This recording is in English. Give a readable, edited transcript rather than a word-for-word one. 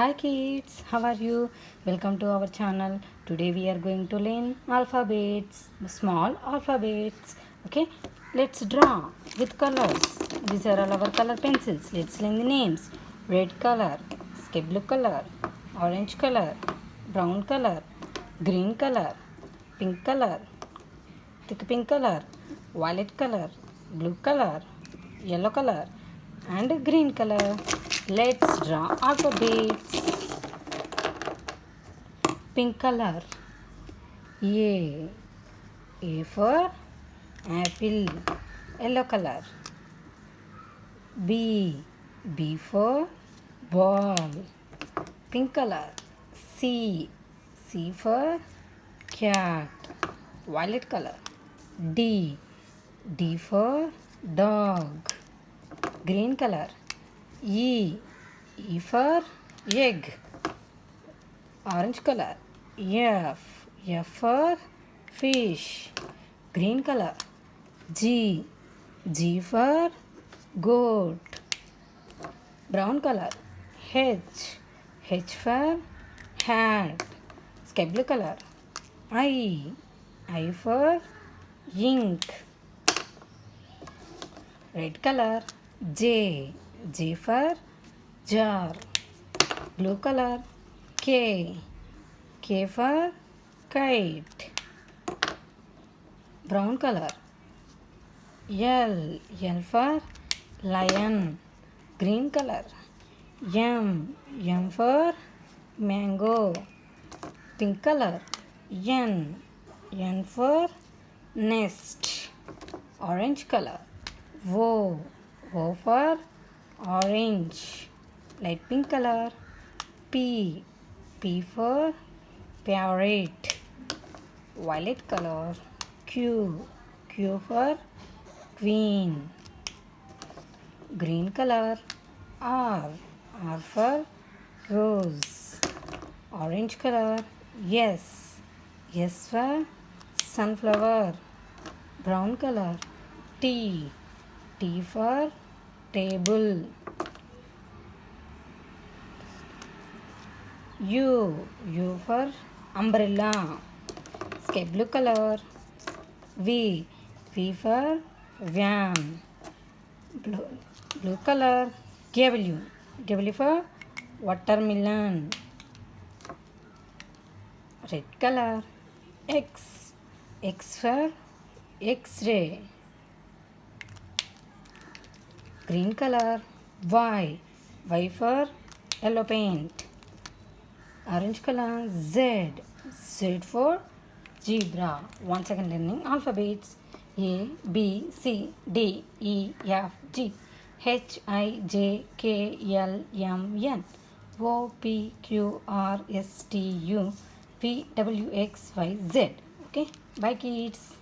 Hi kids, how are you? Welcome to our channel. Today we are going to learn alphabets, small alphabets. Okay, let's draw with colors. These are all our color pencils. Let's learn the names. Red color, sky blue color, orange color, brown color, green color, pink color, thick pink color, violet color, blue color, yellow color, and green color. Let's draw alphabets. Pink color. A. A for apple. Yellow color. B. B for ball. Pink color. C. C for cat. Violet color. D. D for dog. Green color. E. E for egg. Orange color. F. F for fish. Green color. G. G for goat. Brown color. H. H for hat. Sky blue color. I. I for ink. Red color. J. J for jar. Blue color. K. K for kite. Brown color. L. L for lion. Green color. M. M for mango. Pink color. N. N for nest. Orange color. O. O for orange. Light pink color. P. P for parrot. Violet color. Q. Q for queen. Green color. R. R for rose. Orange color. S. S for sunflower. Brown color. T. T for table. U. U for umbrella. Sky blue color. V. V for van. Blue color. W. W for watermelon. Red color. X. X for X-ray. Green color. Y. Y for yellow paint. Orange color. Z. Z for zebra. Once again learning alphabets. A, B, C, D, E, F, G, H, I, J, K, L, M, N, O, P, Q, R, S, T, U, V, W, X, Y, Z. Okay. Bye kids.